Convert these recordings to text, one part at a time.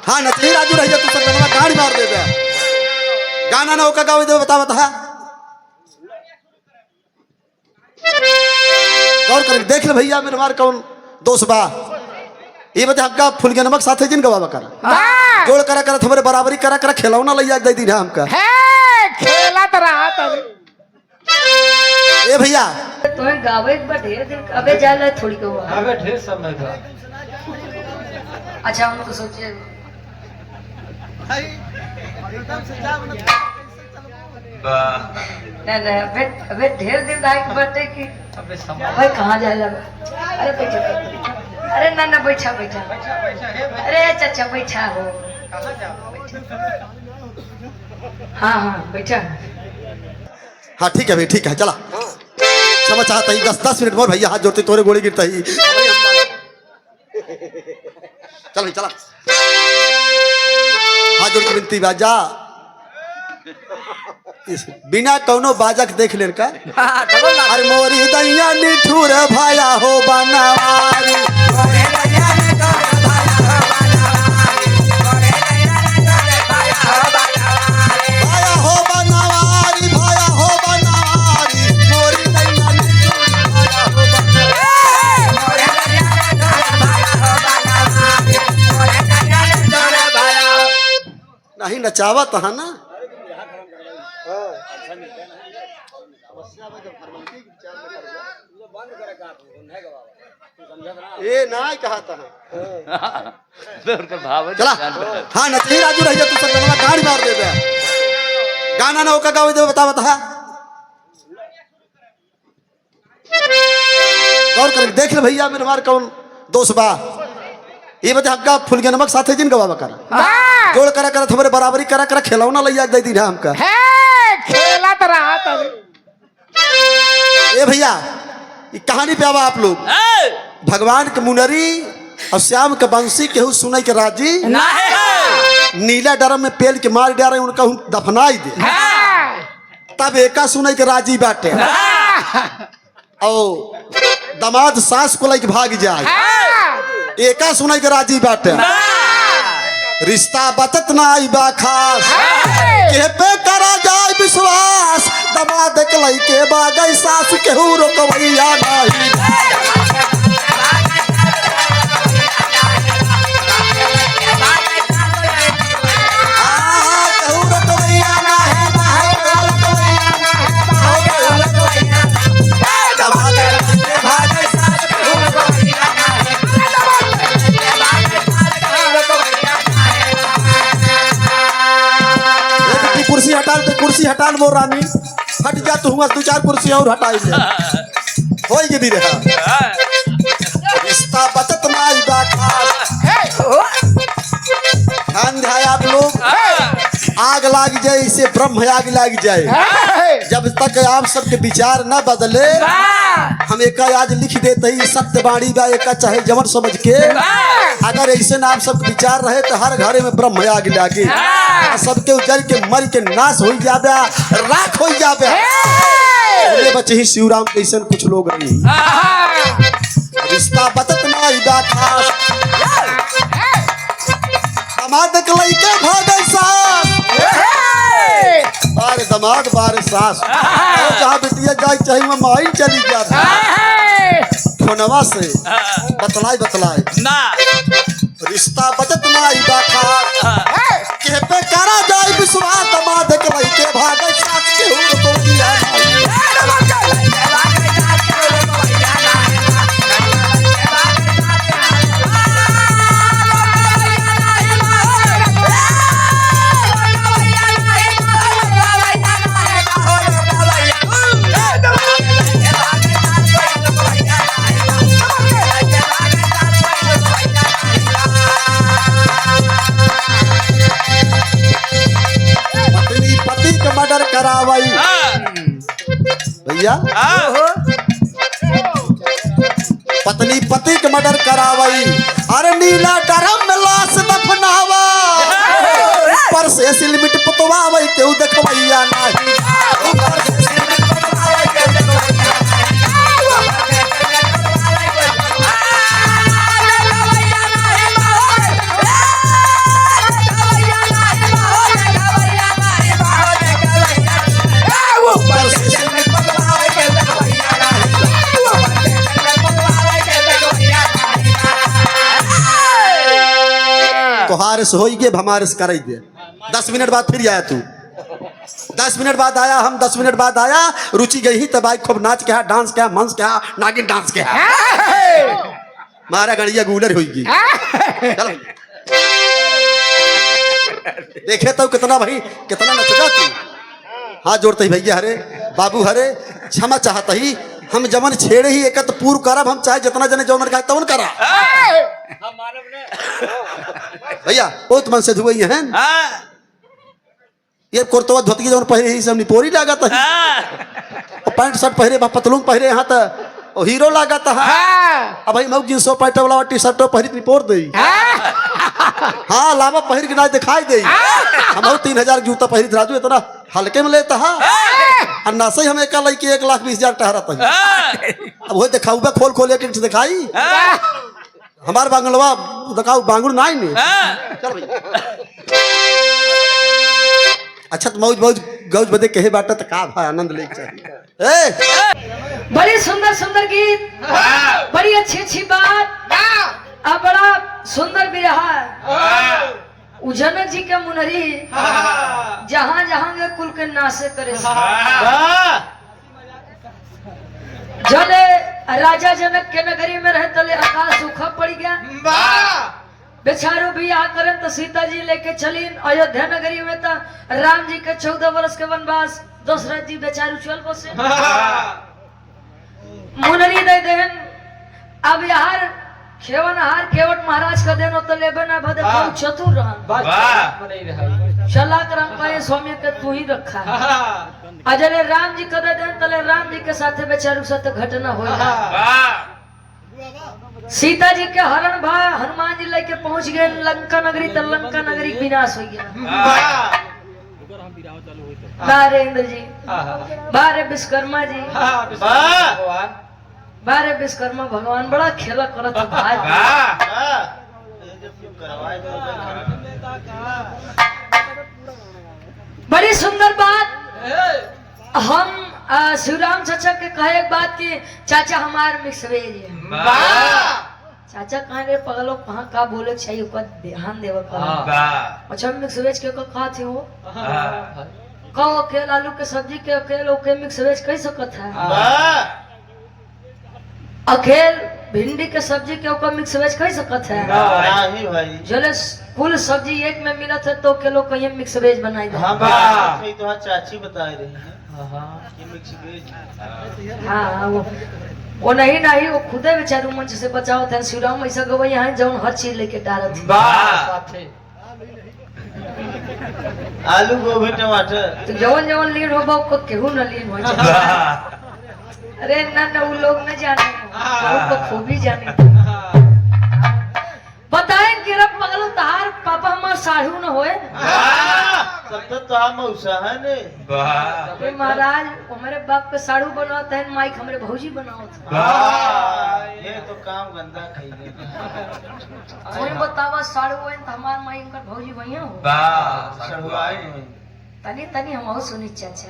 हाँ नचली राजू रही तू सब गाड़ी मार दे दे गाना ना होगा गावे दे बता बता गौर कर देख ले भैया मेरे मार कौन दोस्त बा ये बता हक्का फुल के नमक साथे जिन गवा कर जोड़ करा कर थमरे बराबरी करा कर खिलौना लइया दे दी ना हमका खेला तो रहा था ए भैया तुम्हें गावे एक बार ढेर दिन अबे जाला थोड़ी को अबे ढेर समय था। अच्छा हम तो सोचे नहीं अबे ढेर दिन रहा एक बार की अबे समय भाई कहाँ जाए लगा अरे बैठा अरे ना बैठा बैठा अरे चाचा बैठा हो हाँ बैठा हाँ ठीक है भाई ठीक है चला समझ चाहता ही 10 मिनट और भैया हाथ जोड़ते तोरे गोली गिरता ही चल भाई चला हाथ जोड़ के विनती बाजा बिना कौनो बाजक देख ले का अरे मोरी दैया निठुर भाया हो बनवारी भाया हो बनवारी भाया हो बनवारी मोरी दैया निठुर भाया हो नहीं नचावत है ना ये ना कहा था चला हाँ नचली राजू रही तू सब गाड़ी मार दे दे गाना ना होगा गावे दे बता बता गौर कर देख ले भैया मेरे मार कौन दोस्त बा ये बता हक्का फुल के नमक साथे जिन गवा कर जोड़ करा कर थमरे बराबरी करा कर खिलौना लइया दे दी ना हमका खेला तो रहा था ए भैया ये कहानी पे आवा आप लोग भगवान के मुनरी और श्याम के बंसी केहू सुनाई के राजी नीला डरम में पेल के मार डारे उनका दफनाई दे तब एका सुनाई के राजी बाटे और दमाद सास को लेके भाग जाए एका सुनाई के राजी बाटे रिश्ता बचत ना आई बा खास के पे करा जाए विश्वास दमाद के लइके बागई सास केहू रोकवैया नहीं कुर्सी हटा वो रानी हट जा तू 2-4 कुर्सी और हटाई दे होई भी रहा रिश्ता बचत नाई बा खास ध्यान दे आप लोग आग लाग जाए इसे ब्रह्म आग लाग जाए जब तक आप सबके विचार न बदले हम एक आज लिख देते ही सत्य बाणी बा एक चाहे जमन समझ के अगर ऐसे ना आप सबके विचार रहे तो हर घरे में ब्रह्म आग लागे सबके उजल के मर के नाश हो जाबे राख हो जाबे बोले बच्चे ही शिवराम कैसन कुछ लोग रही रिश्ता बचत नाई बा खास दमाद के लइके भागे सास बारे दमाद बारे सास जहाँ बिटिया जाए चाहे मैं माई चली जाता फोनवा से बतलाए ना रिश्ता बचत नाई बा खास के पे करा जाए विश्वास दमाद के लइके भागे सास के हुर तो दिया मर्डर करावाई भैया पत्नी पति के मर्डर करावाई अरे नीला डरम में लाश दफनावा पर से सिलमिट पुतवावई केहू देखवैया नहीं तोहार से होई गे हमारे से कराई दे 10 मिनट बाद फिर आया तू 10 मिनट बाद आया हम 10 मिनट बाद आया रुचि गई ही तब आई खूब नाच के डांस के मंच के नागिन डांस के मारा गड़िया गूलर होगी चल देखे तो कितना भाई कितना नचता तू हाथ जोड़ते ही भैया हरे बाबू हरे क्षमा चाहता ही हम जमन छेड़े ही एक पूर्व करब हम चाहे जितना जने जौन का तवन करा भैया बहुत मन से धुई हैं ये कुर्तवा धोती जौन पहरे ही सब निपोरी लागत है पैंट शर्ट पहरे पतलून पहरे यहाँ तो हीरो लागत है अब भाई मऊ जींस पैंट वाला टी शर्ट पहरी निपोर दे हाँ लावा पहिर के ना दिखाई दे हम 3000 जूता पहिर राजू इतना हल्के में लेता है ना सही हम 1,20,000 टहरत है अब वो दिखाऊ खोल खोल एक दिखाई हमार बांगलवा दिखाऊ बांगुड़ ना ही चल भैया अच्छा तो मौज मौज गौज बदे कहे बाटा तो का भाई आनंद ले बड़ी सुंदर सुंदर गीत बड़ी अच्छी अच्छी बात अब बड़ा सुंदर भी रहा जनक जी के मुनरी जहाँ जहाँ के कुल के नासे करे जले राजा जनक के नगरी में रहे तले आकाश सूखा पड़ गया बेचारो भी आ करें तो सीता जी लेके चली अयोध्या नगरी में तो राम जी के 14 वर्ष के वनवास दशरथ जी बेचारू चल बसे मुनरी दे देहन अब यार खेवनहार केवट महाराज का देनो तो लेबे ना भदे बहुत चतुर रहन चला कर कहे स्वामी के तू ही रखा अजले राम जी का दे देन तले राम जी के साथे बेचारू साथ घटना होइला सीता जी के हरण भा हनुमान जी लेके पहुंच गए लंका नगरी तो लंका नगरी विनाश हो गया बारे इंद्र जी बारे विश्वकर्मा जी बारे विश्वकर्मा भगवान बड़ा खेला करत भाई बड़ी सुंदर बात हम शिवराम चाचा के कहे एक बात की चाचा हमार मिक्स वेज है चाचा कहाँ गए पगलो कहाँ का बोले चाहिए ऊपर ध्यान देव अच्छा मिक्स वेज के कहा थे वो कहो अकेले आलू के सब्जी के अकेले ओके मिक्स वेज कह सकत है अकेल भिंडी के सब्जी के ऊपर मिक्स वेज कह सकत है जले कुल सब्जी एक में मिलत है तो के लोग कहीं मिक्स वेज बनाई दे तो चाची बता रही है मिक्स वेज हाँ वो नहीं वो खुदे बेचारू मंच से बचाओ थे शिवराम ऐसा गवई यहाँ जौन हर चीज लेके डालत आलू गोभी टमाटर तो जवन जवन लीन हो बाप को केहू न लीन हो अरे ना वो लोग न जाने वो खूबी जाने बताए गिरफ मगल तहार पापा हमार साढ़ू न होए तब तो हम मौसा है ने अरे महाराज हमारे बाप के साढ़ू बनाते हैं माइक हमारे भौजी बनाओ ये तो काम गंदा कही कोई बतावा साढ़ू होए तो हमार माई उनका भौजी भैया हो तनी तनी हम सुनी चाचा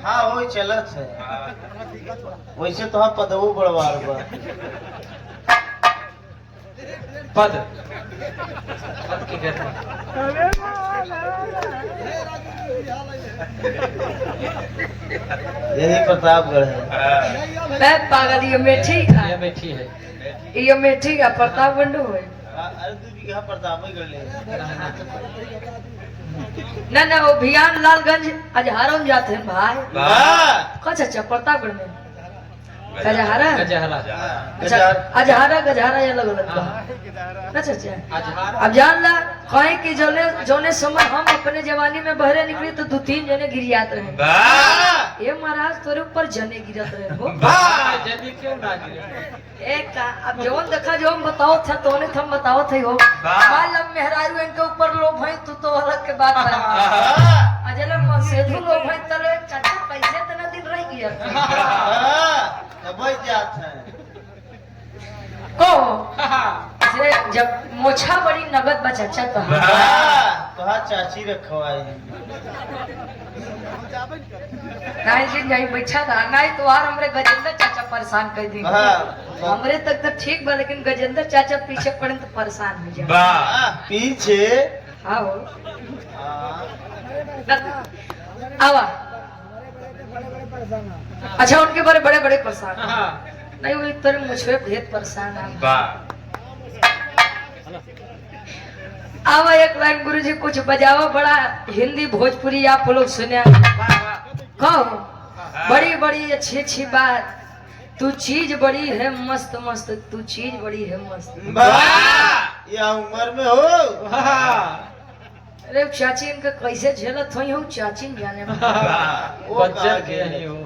हाँ वही चलत है वैसे तो हम पदवो बड़वार बा पद की कहते यही प्रतापगढ़ है पागल ये मेठी ये बैठी है ये मेठी का प्रतापगढ़ है अरे तू भी प्रतापगढ़ ले ना वो भियान लालगंज अजहारा में जाते हैं भाई कौन अच्छा प्रतापगढ़ में गजहारा अजहारा गजहारा ये अलग अलग अच्छा अब जान ला कहे कि जोने समय हम अपने जवानी में बहरे निकली तो 2-3 जने गिरियात रहे ये महाराज तोरे ऊपर जने गिरत रहे हो एक अब जवन देखा जो हम बताओ था तो उन्हें हम बताओ थे हो मालूम मेहरारू इनके ऊपर लोभ है तो अलग के बात है अजल सेधु लोभ है तले चाचा पैसे तना दिन रह गया जात है को जब मोछा बड़ी नगद बचा तो तोहार चाची रखवाई। नहीं जी नहीं बैठा था नहीं तो यार हमरे गजेंद्र चाचा परेशान कर दी हमरे तक तो ठीक बा लेकिन गजेंद्र चाचा पीछे पड़े तो परेशान हो जाए पीछे हाँ हो हाँ। आवा अच्छा उनके बारे बड़े बड़े परेशान नहीं वो तेरे मुझे भेद परेशान है आवा एक लाइन गुरुजी कुछ बजाओ बड़ा हिंदी भोजपुरी आप लोग सुने कहो बड़ी बड़ी अच्छी अच्छी बात तू चीज बड़ी है मस्त मस्त तू चीज बड़ी है मस्त या उम्र में हो अरे चाची इनका कैसे झेलत हुई हूँ चाची न जाने बच्चन के नहीं हो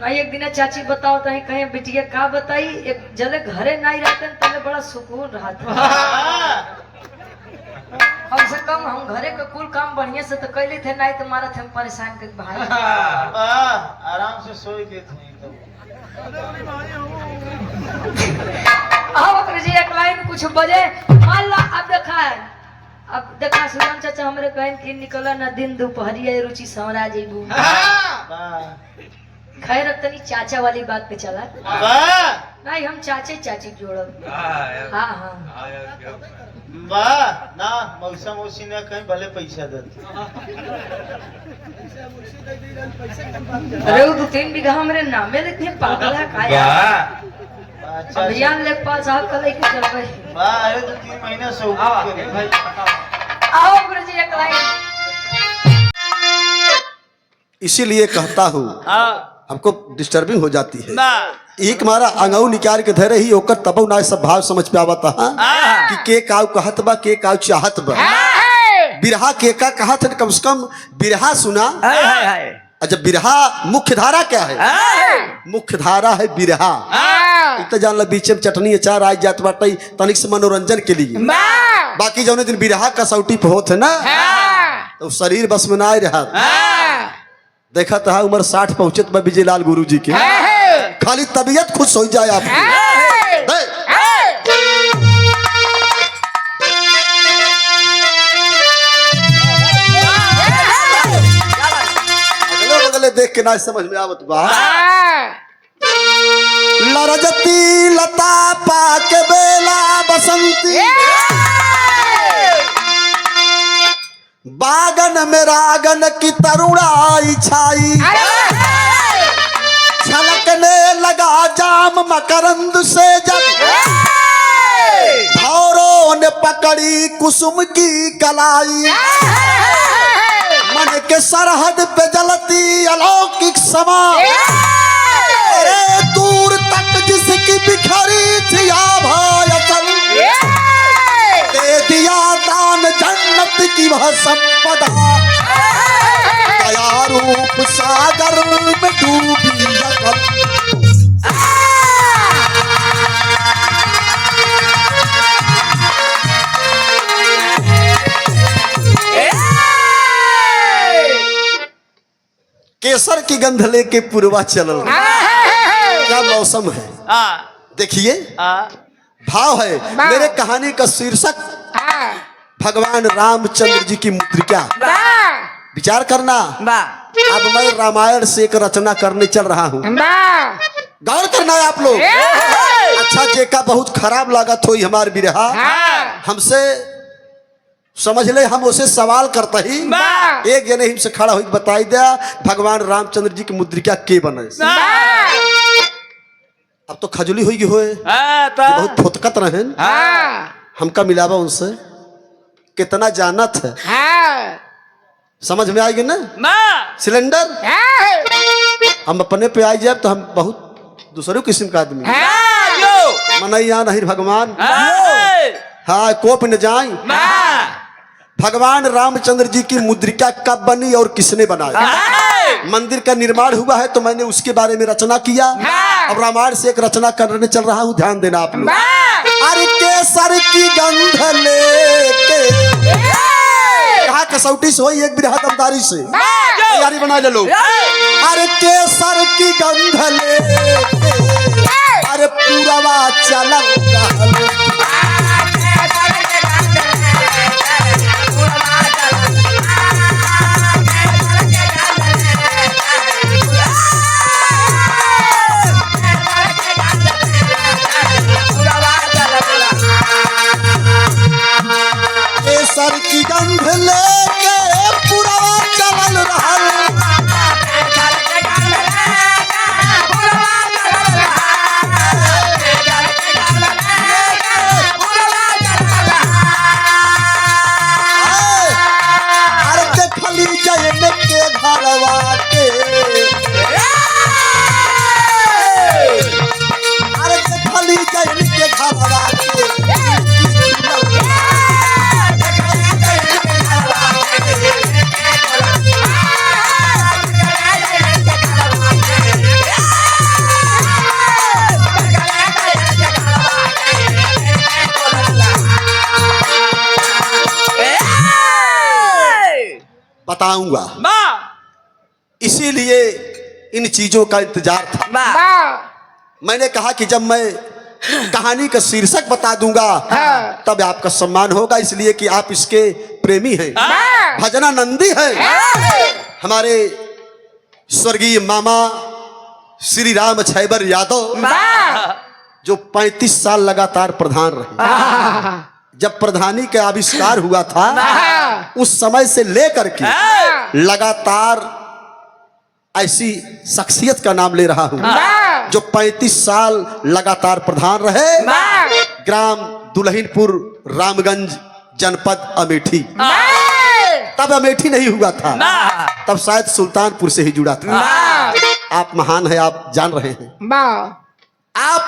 नहीं एक दिन चाची बताओ तो कहीं बिटिया का बताई एक जले घरे नहीं रहते तब बड़ा सुकून रहा था कम से कम हम घरे का कुल काम बढ़िया से तो कैले थे नहीं तो मारा थे परेशान कर भाई आराम से सोई देते हैं अब जी एक लाइन कुछ बजे मान ला अब देखा सुमन चाचा हमरे कहन कि निकला ना दिन दोपहरिया रुचि समरा जेबू खैर अब तनी चाचा वाली बात पे चला नहीं हम चाचे चाची जोड़ब हाँ हाँ वाह ना मौसा मौसी ने कहीं भले पैसा देते अरे वो 2-3 बीघा हमरे नामे लिखने पागल है काया अभियान लेख पाल साहब का लेके चल गए वाह अरे 2-3 महीने से भाई आओ गुरुजी एक लाइन इसीलिए कहता हूँ हमको डिस्टर्बिंग हो जाती है एक मारा अंगऊ निकाल के धरे ही होकर तबो ना सब भाव समझ पे आवता कि के काउ कहत बा के काउ चाहत बा बिरहा के का कहत है कम से कम बिरहा सुना अच्छा बिरहा मुख्य धारा क्या है मुख्य धारा है बिरहा इतना जान ला बीच में चटनी अचार आज जात बाटे तनिक से मनोरंजन के लिए बाकी जौने दिन बिरहा कसौटी पे होत है ना तो शरीर बस में ना रहा देखा था उम्र 60 पहुंचत बा विजयलाल गुरु जी के खाली तबीयत खुश हो जाए आपकी अगले बगले देख के ना समझ में आवत बा लरजती लता पाके बेला बसंती बागन में रागन की तरुणाई छाई छलकने लगा जाम मकरंद से जब भौरों ने पकड़ी कुसुम की कलाई मन के सरहद पे जलती अलौकिक समा अरे दूर तक जिसकी बिखरी थी आभा चल दे दिया दान जन्नत की वह संपदा दया रूप सागर में डूबी रकम केसर की गंध लेके पूर्वा चलल क्या मौसम है देखिए भाव है मेरे कहानी का शीर्षक भगवान रामचंद्र जी की मुद्रिका विचार करना अब मैं रामायण से एक रचना करने चल रहा हूँ गौर करना है आप लोग अच्छा जेका बहुत खराब लागत हो हमारे बिरहा हमसे समझ ले हम उसे सवाल करता ही एक जने हमसे खड़ा हुई बताई दिया भगवान रामचंद्र जी की मुद्रिका के बने अब तो खजुली हुई होए बहुत फुतकत रहे हमका मिलावा उनसे कितना जानत है समझ में आएगी ना सिलेंडर हम अपने पे आ जाए तो हम बहुत दूसरे किस्म का आदमी मनैया नहीं भगवान हाँ कोप न जाए भगवान रामचंद्र जी की मुद्रिका कब बनी और किसने बनाया मंदिर का निर्माण हुआ है तो मैंने उसके बारे में रचना किया अब रामायण से एक रचना करने चल रहा हूँ ध्यान देना आप लोग अरे केसर की गंध लेके कहा कसौटी से हो एक बिरहा दमदारी से तैयारी बना ले लो अरे केसर की गंध लेके अरे पूरा चल की गंध लेके पुरवा चलल रहल अरे देखली जैन के घरवा के अरे देखली जैन के घरवा के बताऊंगा इसीलिए इन चीजों का इंतजार था। मैंने कहा कि जब मैं कहानी का शीर्षक बता दूंगा तब आपका सम्मान होगा, इसलिए कि आप इसके प्रेमी हैं, भजनानंदी हैं। हमारे स्वर्गीय मामा श्री राम छैबर यादव जो 35 साल लगातार प्रधान रहे। जब प्रधानी का आविष्कार हुआ था उस समय से लेकर के लगातार ऐसी शख्सियत का नाम ले रहा हूं जो 35 साल लगातार प्रधान रहे। ग्राम दुल्हिनपुर रामगंज जनपद अमेठी। तब अमेठी नहीं हुआ था, तब शायद सुल्तानपुर से ही जुड़ा था। आप महान हैं, आप जान रहे हैं। आप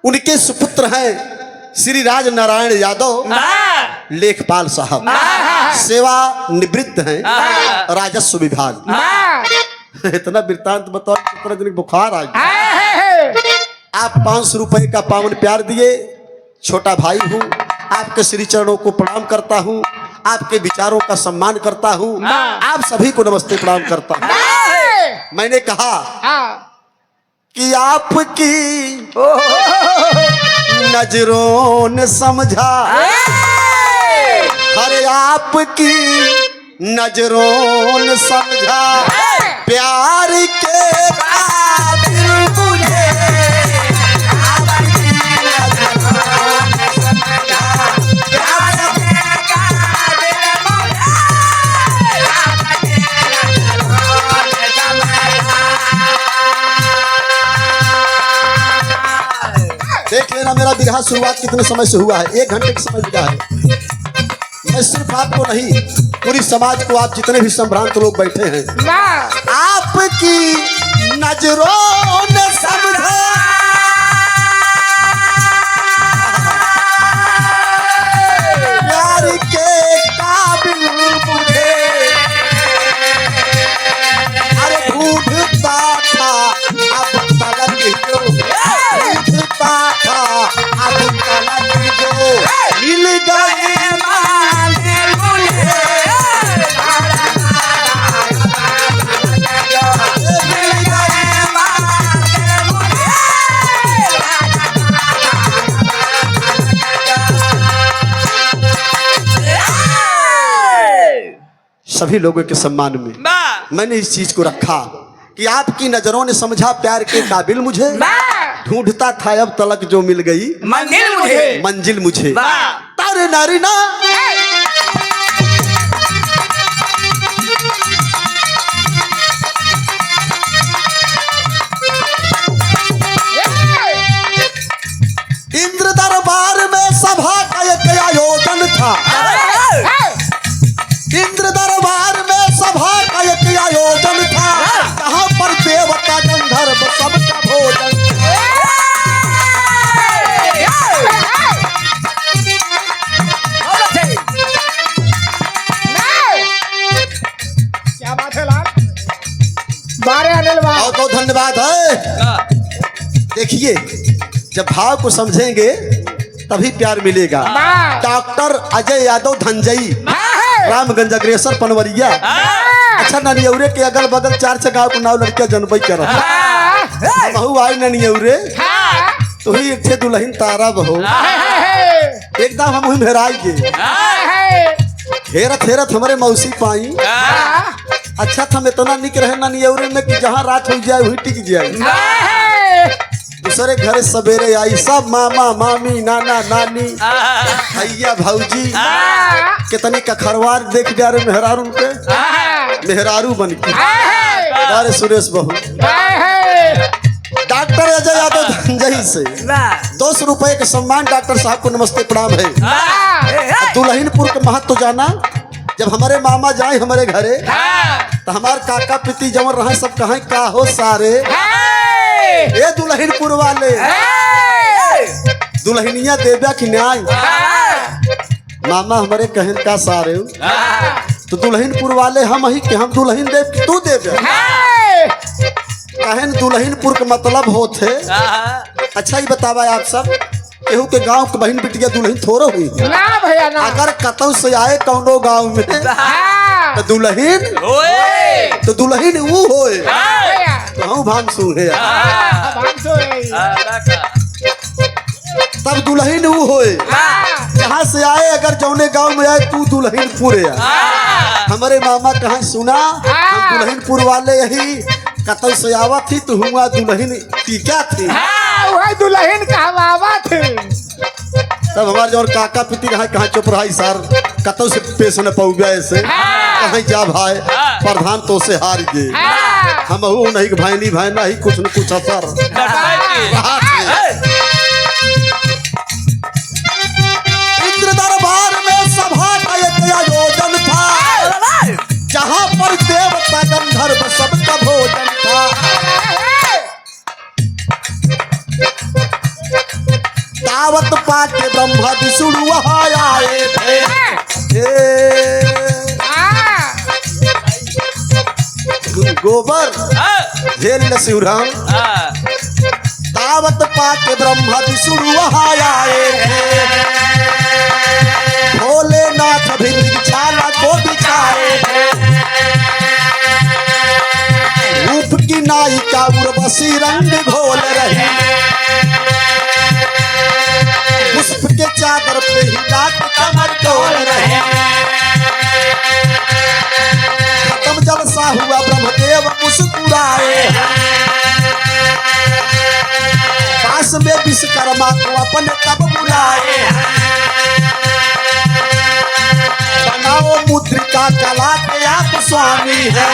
उनके सुपुत्र हैं श्री राज नारायण यादव लेखपाल साहब, सेवा निवृत्त हैं राजस्व विभाग। इतना वृत्तांत बताओ, कितना दिन बुखार आ गया। आप 500 रुपए का पावन प्यार दिए। छोटा भाई हूँ, आपके श्री चरणों को प्रणाम करता हूँ, आपके विचारों का सम्मान करता हूँ, आप सभी को नमस्ते प्रणाम करता हूँ। मैंने कहा कि आपकी नजरों ने समझा, अरे आपकी नजरों ने समझा प्यार के काबिल मुझे। आपकी नजरों ने समझा प्यार के काबिल मुझे। आपकी नजरों ने समझा। देख लेना मेरा विरह शुरुआत कितने समय से हुआ है, 1 घंटे के समय लगा है। मैं सिर्फ आपको नहीं, पूरी समाज को, आप जितने भी संभ्रांत लोग बैठे हैं, आपकी नजरों ने समझा प्यार के काबिल मुझे। अरे ढूंढता था अब तलक जो, ढूंढता था अब तलक जो मिल गए। सभी लोगों के सम्मान में मैंने इस चीज को रखा कि आपकी नजरों ने समझा प्यार के काबिल मुझे। ढूंढता था अब तलक जो मिल गई मंजिल मुझे। तारे नारी ना इंद्र दरबार में सभा का एक आयोजन था। इंद्र दरबार में सभा का एक आयोजन था, जहाँ पर देवता गंधर्व सबका भोजन। क्या बात है लाल? बारे अनिल भाई, बहुत बहुत धन्यवाद है। देखिए, जब भाव को समझेंगे तभी प्यार मिलेगा। डॉक्टर अजय यादव धनजई, रामगंज अग्रेसर पनवरिया। अच्छा, ननियौरे के अगल बगल 4 गाँव को नाव लड़कियां जनबई कर बहु आई ननियौरे तो ही एक थे दुल्हन तारा बहो। एकदम हम हुई मेहराई के हेरत हेरत हमारे मौसी पाई। अच्छा था, मैं इतना निक रहे ननियौरे में कि जहाँ रात हो जाए वही टिक जाए। दूसरे घर सवेरे आई, सब मामा मामी नाना नानी भैया भौजी कितनी कखरवार देख जा रहे मेहरारू के, मेहरारू बन के। अरे सुरेश बहू, डॉक्टर अजय यादव धनजई से 200 रुपए के सम्मान। डॉक्टर साहब को नमस्ते प्रणाम है। दुल्हनपुर के महत्व तो जाना, जब हमारे मामा जाए हमारे घरे तो हमारे काका पिती जमर रहे सब कहें का हो सारे ये दुल्हनपुर वाले दुल्हनिया देव्या की न्याय। मामा हमारे कहन का सारे तो दुल्हनपुर वाले हम ही के हम दुल्हन देव की तू देव्या कहन दुल्हनपुर का मतलब होते। अच्छा ही बतावा आप सब, केहू के गांव के बहन बिटिया दुल्हन थोड़ा हुई ना भैया ना। अगर कतौ से आए कौनो गांव में तो दुल्हन वो होए तो हम भान सुहे तब दुल्हन वो होए जहाँ से आए। अगर जौने गांव में आए तू दुल्हनपुर हमारे मामा कहाँ सुना हम दुल्हनपुर वाले यही कतौ से आवा थी तो हुआ दुल्हन की क्या थी दुल्हन कहवावा थे। तब हमारे जो काका पिती रहा कहाँ चुप रहा सर कतौ से पेश न पाऊ गया ऐसे कहीं जा भाई प्रधान तो से हार गए हम नहीं भाई भाई ना ही कुछ न कुछ असर। इंद्र दरबार में सभा का एक आयोजन था जहाँ पर देवता गंधर्व सबका भोजन था। दावत पाके ब्रह्मा विष्णु वहाँ आए थे। गोबर झेल न शिवराम। दावत पाके ब्रह्मा विष्णु वहाँ आए थे। भोलेनाथ भी बिछाना को बिछाए थे। रूप की नायिका उर्वशी रंग घोल रही पुष्प के चादर पे ही रात कमर डोल रहे। खत्म जलसा हुआ ब्रह्मदेव मुस्कुराए पास में विश्वकर्मा को अपने तब बुलाए। बनाओ मुद्रिका कला के आप स्वामी है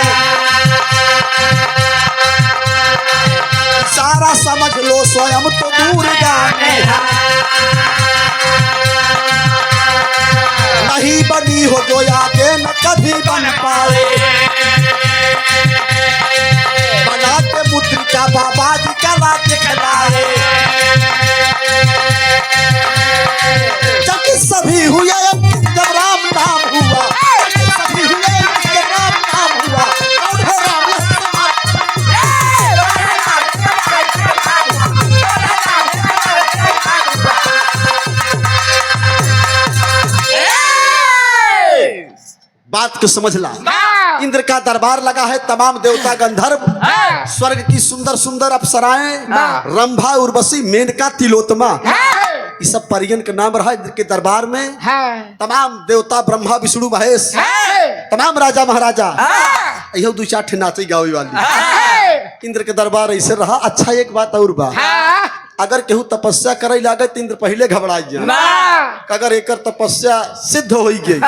सारा समझ लो स्वयं तो दूर गाने नहीं बनी हो जो आगे न कभी बन पाए। बना के मुद्रिका बाबा जी कला के खिलाए। जब सभी हुए जब राम नाम हुआ सभी हुए जब राम नाम हुआ और है राम बात को समझ ला। इंद्र का दरबार लगा है, तमाम देवता गंधर्व स्वर्ग की सुंदर सुंदर अप्सराएं रंभा उर्वशी मेनका तिलोत्तमा ये सब परियन का नाम रहा इंद्र के दरबार में। तमाम देवता ब्रह्मा विष्णु महेश तमाम राजा महाराजा यह दो चार नाची गावी वाली इंद्र के दरबार ऐसे रहा। अच्छा एक बात और बा, अगर केहू तपस्या करे लागे तो इंद्र पहले घबरा जाए। अगर एक तपस्या सिद्ध हो गई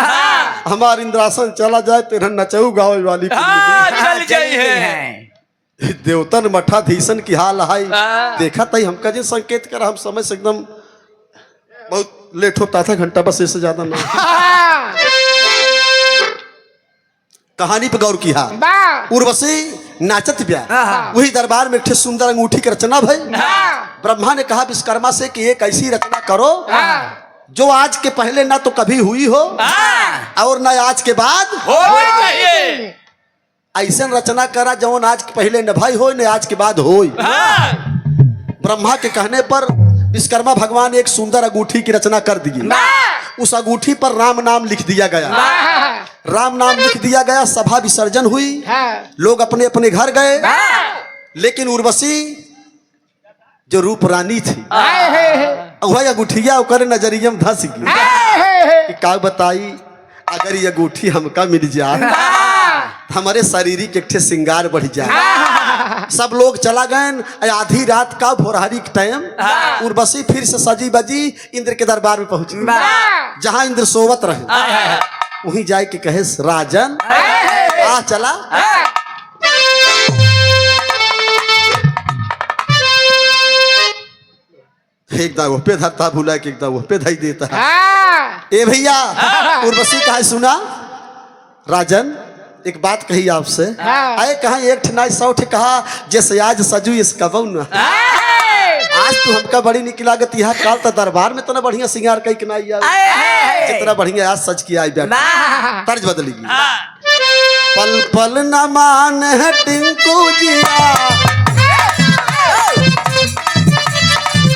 हमार इंद्रासन चला जाए तो नचऊ गावे वाली चल जाइए। देवतन मठाधीशन की हाल हाई देखा तई हमका जी संकेत कर हम समय से एकदम बहुत लेट होता था घंटा बस इससे ज्यादा ना। कहानी पे गौर किया। उर्वशी नाचत ब्याह वही दरबार में एक सुंदर अंगूठी की रचना भाई। ब्रह्मा ने कहा विश्वकर्मा से कि एक ऐसी रचना करो जो आज के पहले ना तो कभी हुई हो और ना आज के बाद हो चाहिए। ऐसा रचना करा जो आज के पहले न भाई हो न आज के बाद हो। ब्रह्मा के कहने पर विश्वकर्मा भगवान एक सुंदर अंगूठी की रचना कर दी। उस अंगूठी पर राम नाम लिख दिया गया। राम नाम लिख दिया गया। सभा विसर्जन हुई, लोग अपने अपने घर गए। लेकिन उर्वशी जो रूप रानी थी वह अंगूठिया ओकर नजरिया में धस गई। का बताई अगर ये अंगूठी हमका मिल जाए हमारे शारीरिक एक श्रृंगार बढ़ जाए। सब लोग चला गए। आधी रात का भोरहरी के टाइम उर्वशी फिर से सजी बजी इंद्र के दरबार में पहुंची, जहां इंद्र सोवत रहे। वहीं जाए के कहे राजन आ चला। एक दाव पे धरता भूला कि एक दाव पे धई देता। ए भैया उर्वशी कहा सुना राजन एक बात कही आपसे। आए कहा एक ठनाई 100 ठे कहा जैसे आज सजू इस कबऊ न आज तू हमका बड़ी निक लागत यहाँ काल तो दरबार में तो ना बढ़िया सिंगार कई के नाई जितना बढ़िया आज सच किया तर्ज बदलेगी। पल पल न मान है टिंकू जिया,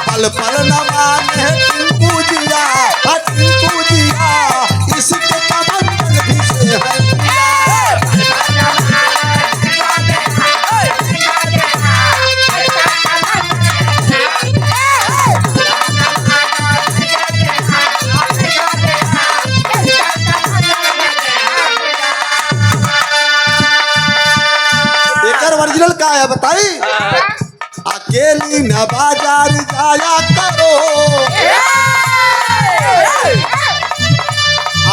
पल पल न मान है टिंकू जिया, टिंकू जिया इसके कमंडल भी से है। ओरिजिनल का है बताई। अकेली न बाजार जाया करो,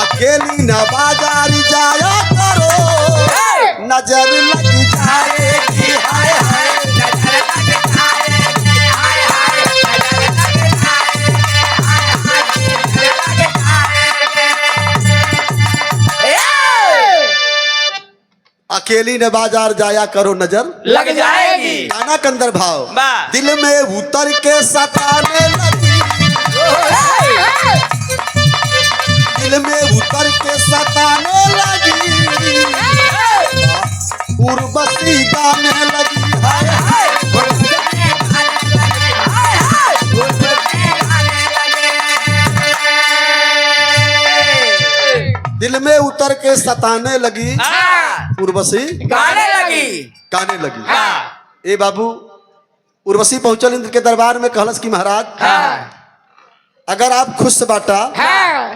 अकेली न बाजार जाया करो, नजर लग जाएगी हाय हाय, नजर लग जाएगी हाय हाय, नजर लग अकेली न बाजार जाया करो नजर लग जाएगी। गाना कंदर भाव दिल में उतर के सताने लगी, दिल में उतर के सताने लगी, उर्वशी गाने लगी हाय हाय, दिल में उतर के सताने लगी, उर्वशी गाने लगी। ए बाबू उर्वशी पहुंचल इंद्र के दरबार में कहलस कि महाराज अगर आप खुश बाटा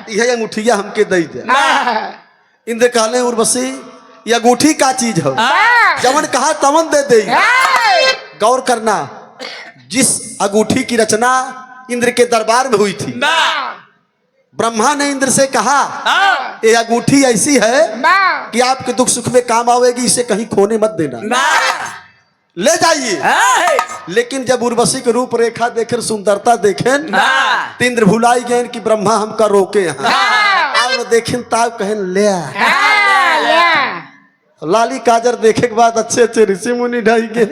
यह अंगूठिया हमके दे दे। इंद्र कहले उर्वशी यह अंगूठी का चीज है, जवन कहा तवन दे दे। गौर करना जिस अंगूठी की रचना इंद्र के दरबार में हुई थी, ब्रह्मा ने इंद्र से कहा ये अंगूठी ऐसी है कि आपके दुख सुख में काम आवेगी, इसे कहीं खोने मत देना, ले जाइए। लेकिन जब उर्वशी के रूप रेखा देखे सुंदरता देखे तो इंद्र भुलाई गए कि ब्रह्मा हमका रोके यहाँ देखें ताब कहें ले लाली काजर देखे के बाद अच्छे अच्छे ऋषि मुनि ढाई गए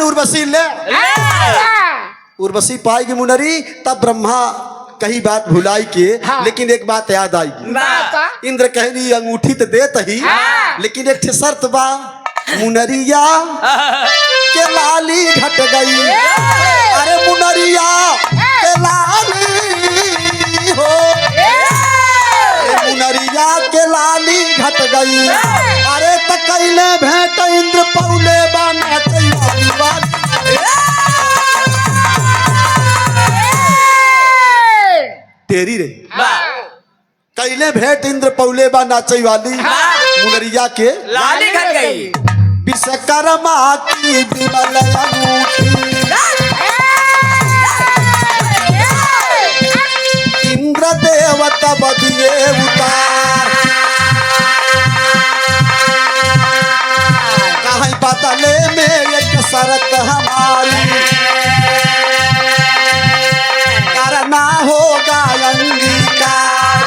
उर्वशी ले उर्वशी पाएगी मुनरी। तब ब्रह्मा कही बात भुलाई के लेकिन एक बात याद आएगी। इंद्र कहनी अंगूठी तो देत ही लेकिन एक शर्त बा, मुनरिया के लाली घट गई। अरे मुनरिया के लाली हो, मुनरिया के लाली घट गई। अरे तो कैले भेंट इंद्र पौले बाना तेरी रे कैले भेंट इंद्र पौले बा नाचई वाली, मुनरिया के लाली घट गई। विश्वकर्मा की विमल अंगूठी, इंद्र देवता बदिए उतार, कहीं बदले में एक शरत हमारी, करना होगा अंगीकार।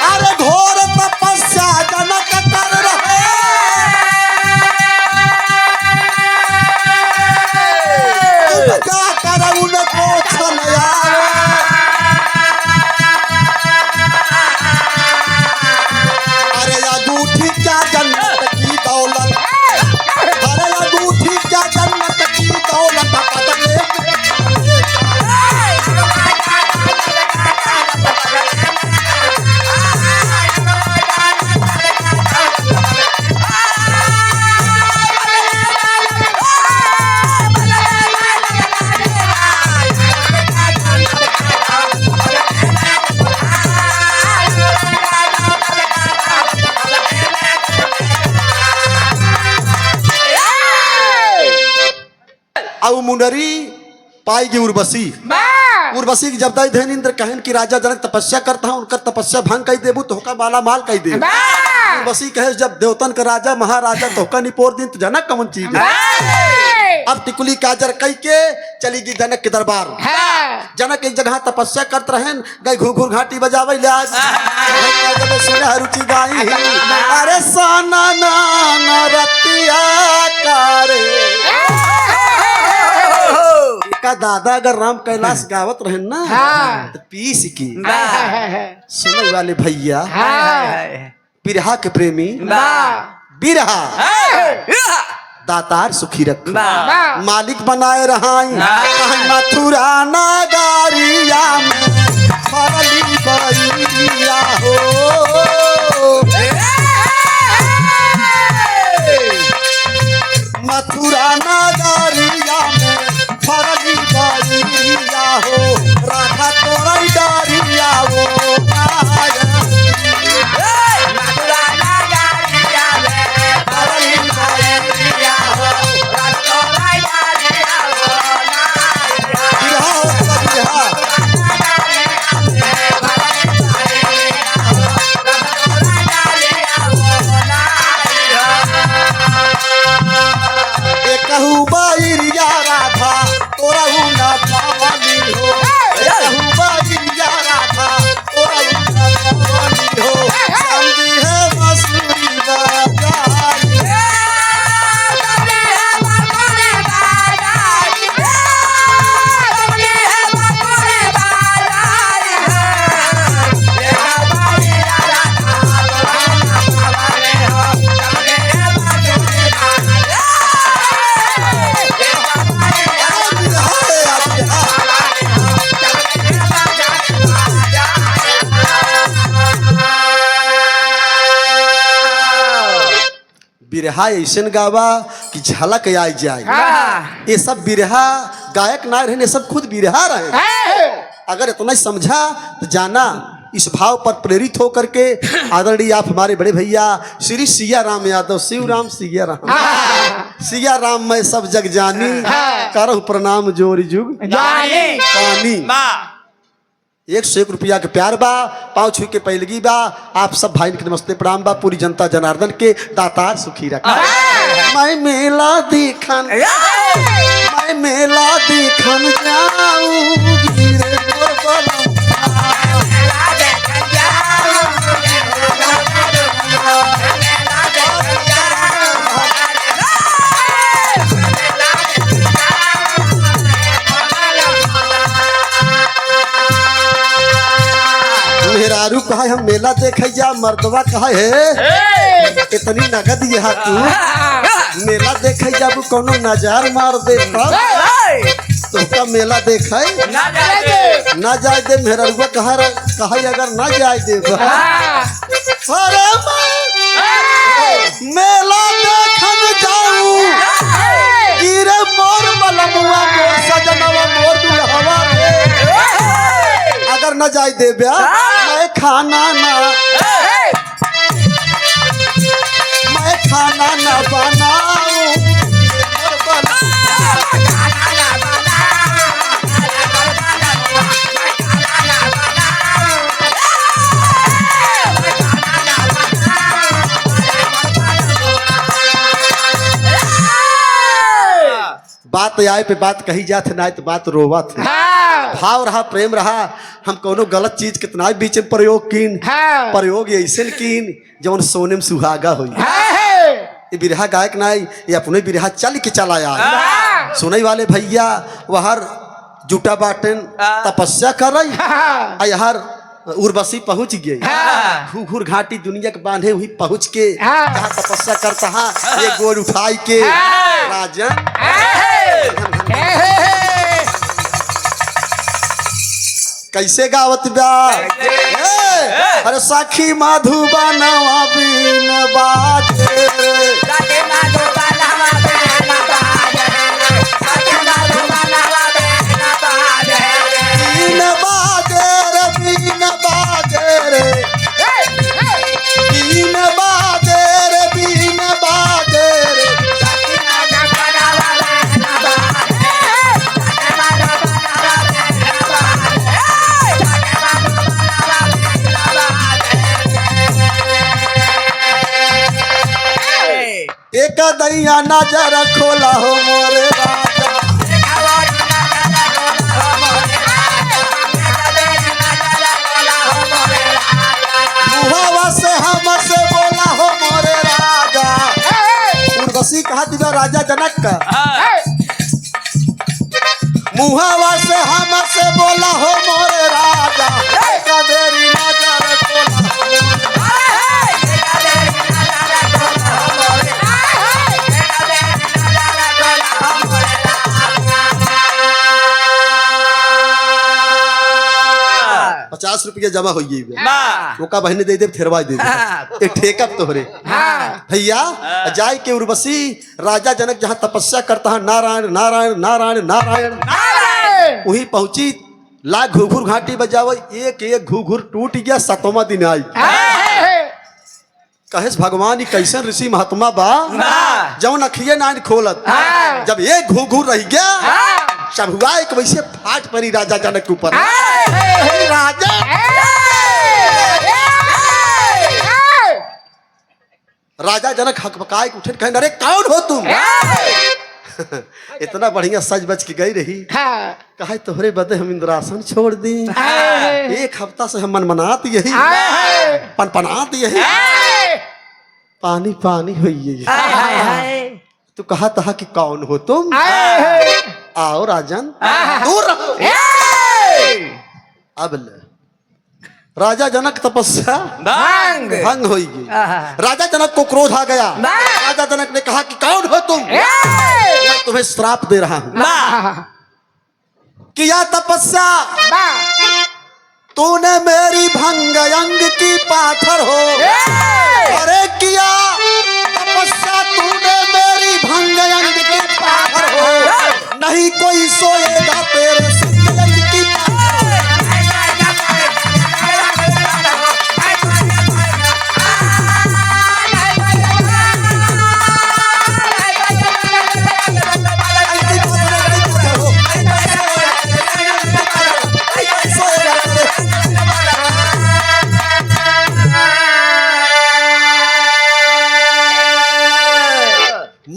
अरे घोर तपस्या जनक कर रहे, क्या कर उनको छलया। अरे अंगूठी क्या जन्नत की दौलत, ऊ मुंडरी पाएगी उर्वशी। उर्वशी की जब दाई धन इंद्र कहन की राजा जनक तपस्या करता हूँ, उनकर तपस्या भंग कही देबू तो होका माला माल कही दे। उर्वशी कहे जब देवतन का राजा महाराजा तो होका निपोर दिन तो जनक कौन चीज है। अब टिकुली काजर कही के चली गई जनक के दरबार। जनक एक जगह तपस्या करते रहे, गई घूर घाटी बजावे लाज सुने रुचि गाई अरे साना नाना रतिया कारे का दादा अगर राम कैलाश गावत रहे ना तो पीस की सुने वाले भैया बिरहा के प्रेमी बिरहा दातार सुखी रख मालिक बनाए रहाई मथुरा नगरिया में फरली बरिया हो मथुरा नगरिया में फरली बरिया हो राधा तोरा डरिया हो बिरहा ऐसन गावा कि झलक आई जाए। ये सब बिरहा गायक ना रहे, सब खुद बिरहा रहे। अगर इतना समझा तो जाना इस भाव पर प्रेरित होकर के आदरणीय आप हमारे बड़े भैया श्री सिया राम यादव शिव राम सिया राम मैं सब जग जानी करहु प्रणाम जोरी जुग पानी 101 रुपया के प्यार बा, पाँव छू के पैलगी बा। आप सब भाई के नमस्ते प्रणाम बा। पूरी जनता जनार्दन के दातार सुखी रखा। मैं मेला देखन जाऊंगी रे मेहरारू कहा हम मेला देखे जा, मर्दवा कहा है इतनी नगद यहाँ तू मेला देखे जा कोनो नजार मार दे तो का मेला देखे ना जाए दे। मेहरारू कहा अगर ना जाए दे अरे मेला देखन जाऊं गिरे मोर बलमुआ मोर सजनवा मोर दुल्हवा अगर न जाए दे ब्या मैं खाना ना बनाऊं बात आए पे बात कही जात ना तो बात रोवत भाव रहा प्रेम रहा। हम कोनो गलत चीज कितना बीच में प्रयोग कीन प्रयोग ऐसे कीन जवन सोने में सुहागा हुई। ये बिरहा गायक ना ये अपने बिरहा चल के चला यार। सुनई वाले भैया वहर जुटा बाटन तपस्या कर रही यार उर्वशी पहुंच गई घूर घाटी दुनिया के बांधे हुई पहुंच के जहाँ तपस्या करता है ये गोल उठाई के राजन कैसे गावत बा अरे साखी माधुबनवा बीन बाजे दैया नजर खोला हो मोरे राजा मुहावा से हमसे बोला हो मोरे राजा उर्वशी कहा दिया राजा जनक का मुहावा से हमसे बोला हो मोरे राजा मेरी नजर खोला ₹50 जमा हो गई वो का बहने दे दे थेरवा दे दे एक ठेका तोहरे भैया जाय के उर्वशी राजा जनक जहाँ तपस्या करता है नारायण नारायण नारायण नारायण वहीं पहुंची ला घुघुर घाटी बजावे एक एक घुघुर टूट गया 7वां दिन आई कहेस भगवान ही कैसन ऋषि महात्मा बा जौन अखिए नान खोलत जब एक घुघुर रह गया सब हुआ एक वैसे फाट पड़ी राजा जनक के ऊपर राजा राजा जनक हकबकाए उठे कहे अरे कौन हो तुम इतना बढ़िया सज बच के गई रही कहा तोहरे बदे हम इंद्रासन छोड़ दी एक हफ्ता से हम मनमनात यही पनपनात यही पानी पानी हुई तू कहा था कि कौन हो तुम आओ राजन दूर रहो अब ले राजा जनक तपस्या भंग हो गई राजा जनक को क्रोध आ गया राजा जनक ने कहा कि कौन हो तुम मैं तुम्हें श्राप दे रहा हूं किया तपस्या तूने मेरी भंग अंग की पाथर हो अरे किया तपस्या तूने मेरी भंग अंग की पाथर हो नहीं कोई सोएगा तेरे सिंह अंग की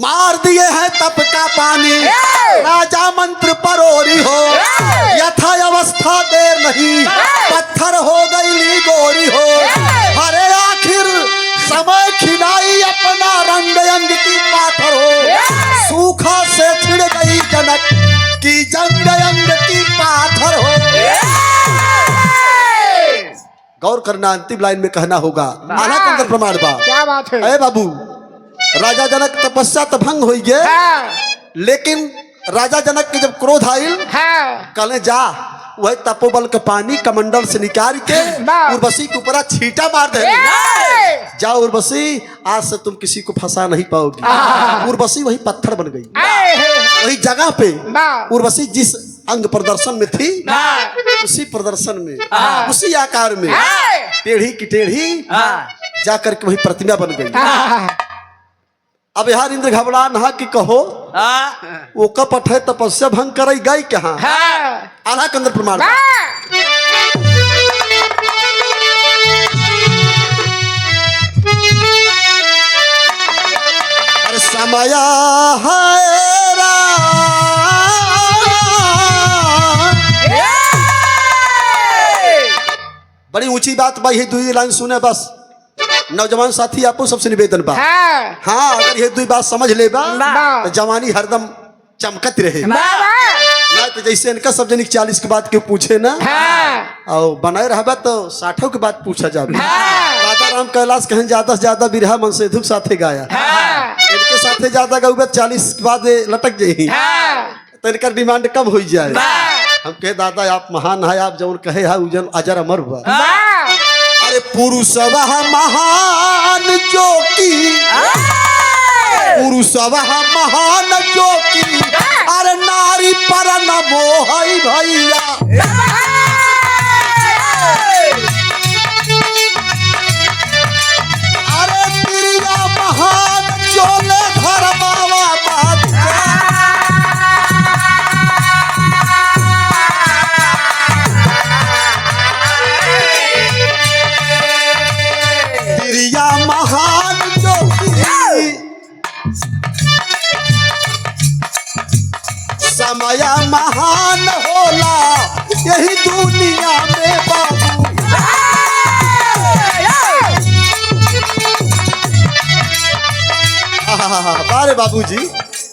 मार दिए हैं तप का पानी राजा मंत्र परोरी हो यथा अवस्था देर नहीं पत्थर हो गई गोरी हो अरे आखिर समय खिलाई अपना रंग अंग की पाथर हो सूखा से छिड़ गई जनक की जंग अंग की पाथर हो गौर करना अंतिम लाइन में कहना होगा आना के अंदर प्रमाण बा क्या बात है अरे बाबू राजा जनक तपस्या तो भंग हो गए लेकिन राजा जनक के जब क्रोध आयल कहले जा वह तपोबल के पानी कमंडल से निकाल के उर्वशी के ऊपर छींटा मार दे जा उर्वशी आज से तुम किसी को फंसा नहीं पाओगी उर्वशी वही पत्थर बन गई वही जगह पे उर्वशी जिस अंग प्रदर्शन में थी उसी प्रदर्शन में उसी आकार में टेढ़ी की टेढ़ी जाकर के वही प्रतिमा बन गई अब यार इंद्र घबरा नहा कि कहो वो कपट है तपस्या भंग कर गई कहाँ आधा के अंदर प्रमाण अरे समय बड़ी ऊंची बात भाई है 2 लाइन सुने बस नौजवान साथी आपको सबसे निवेदन बा हाँ अगर ये 2 बात समझ ले बा तो जवानी हरदम चमकत रहे ना तो जैसे इनका सब जनिक 40 के बाद के पूछे ना और बनाए रहा तो 60 के बाद पूछा जाए दादा राम कैलाश कहें ज्यादा से ज्यादा बिरहा मन से दुख साथे गाया इनके साथे ज्यादा गाऊबे 40 के बाद लटक जाही तो इनका डिमांड कम हो जाए हम कहे दादा आप महान है आप जौन कहे है उजन अजर अमर हुआ अरे पुरुष वह महान जो की पुरुष वह महान जो की अरे नारी पर न मोह भैया अरे प्रिया महान चोले घर बाबा बात प्रिया महान जो की समय महान होला यही दुनिया में बाबू। बारे बाबूजी,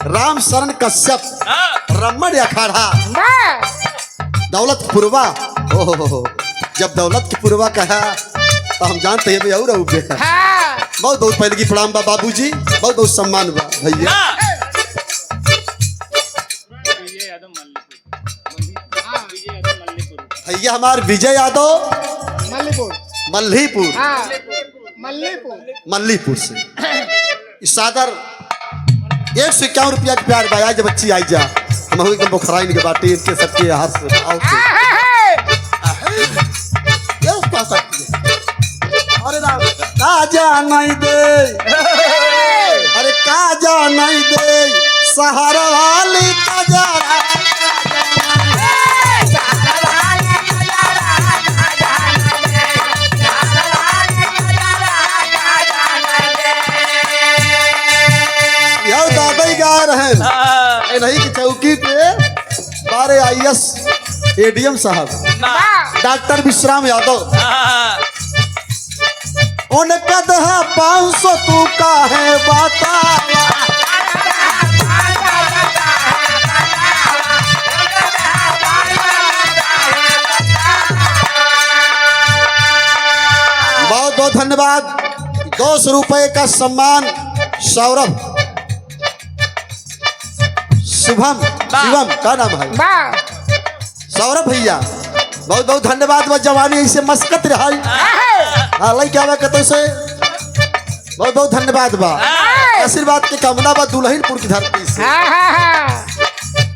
राम शरण कश्यप रमण अखाड़ा दौलतपुरवा। ओहो, जब दौलतपुरवा कहा तो हम जानते हैं और बहुत बहुत पहले की प्रणाम बा बाबूजी, बहुत बहुत सम्मान बा भैया। भैया हमार विजय यादव मल्लीपुर मल्लीपुर से सादर 151 रुपया के प्यार बाया जब बच्ची आई जा हम एकदम बुखराई के बाटे इनके सबके हाथ से अरे काजा नहीं दे, अरे काजा नहीं दे सहारा वाली काजा। नहीं की चौकी पे बारे IAS ADM साहब डॉक्टर विश्राम यादव उनका दहा 500 तू का है बाता। बहुत बहुत धन्यवाद। 200 रुपए का सम्मान सौरभ शुभम शिवम का नाम है सौरभ भैया, बहुत बहुत धन्यवाद। वह जवानी ऐसे मस्कत रही क्या कहते से बहुत बहुत धन्यवाद बा। आशीर्वाद के कामना बा दुल्हनपुर की धरती से।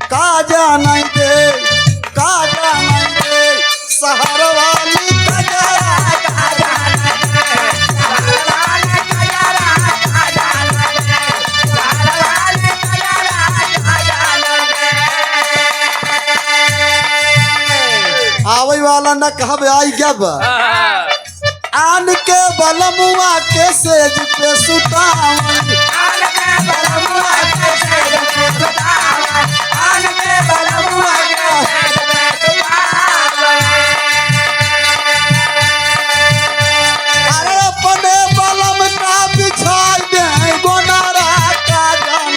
काजा नहीं दे, काजा नहीं दे सहारा वाली आवे वाला न कहब आई जब आन के बलमुआ के सेज पे सुतावन। अरे अपने बलम का बिछाई दे गोनारा का जान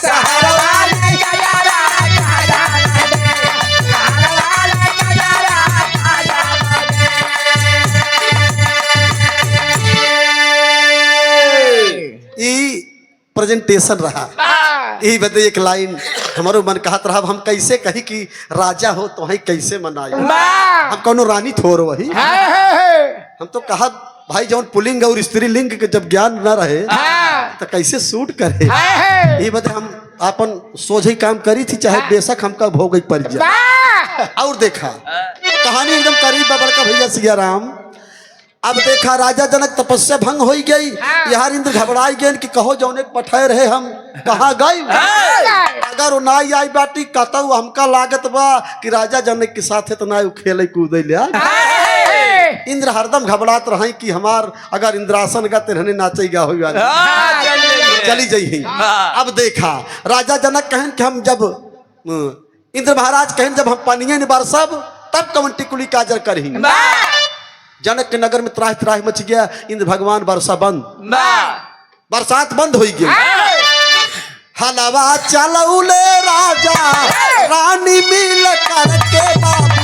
सहारा प्रेजेंटेशन रहा। यही बता एक लाइन हमारो मन कहत रहा हम कैसे कही कि राजा हो तो वही कैसे मनाई, हम कौनो रानी थोर वही। हम तो कहा भाई जौन पुलिंग और स्त्रीलिंग के जब ज्ञान न रहे तो कैसे सूट करे। यही बता हम अपन सोझे काम करी थी चाहे बेशक हमका भोग पड़ जाए। और देखा कहानी एकदम करीब बड़का भैया सिया राम। अब देखा राजा जनक तपस्या भंग हो गई, यार इंद्र घबराई गए कि कहो जौने पठाए रहे हम कहाँ गए। अगर वो ना आई बाटी कहता हमका लागत बा कि राजा जनक के साथ है तो ना खेले कूदे लिया। इंद्र हरदम घबरात रहे कि हमार अगर इंद्रासन गा तेरहने नाचेगा हो चली जाइए। अब देखा राजा जनक कहन कि हम जब इंद्र महाराज कहन जब हम पानिये ने बरसब तब कवन टिकुली काजर करही। जनक के नगर में त्राह त्राह मच गया। इंद्र भगवान वर्षा बंद, बरसात बंद हो गई। हलवा चलौले राजा रानी मिल करके बाबू।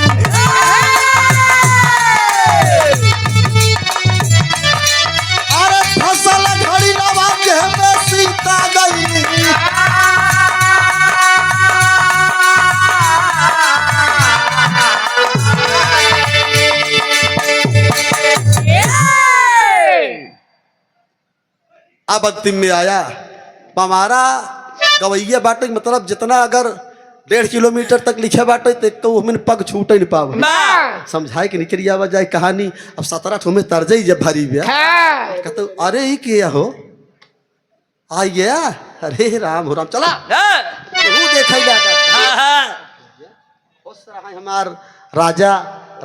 अरे फसल घड़ी लवा के में सीता गई। अब अंतिम में आया हमारा गवैया बाटे मतलब जितना अगर 1.5 किलोमीटर तक लिखे बाटे तो हमें पग छूटे नहीं पावे। समझाए कि निकल आवा जाए कहानी। अब 17 ठो में तर जाई जब भारी ब्याह कहते अरे ही किया हो आ गया। अरे राम हो राम चला देखा हमार राजा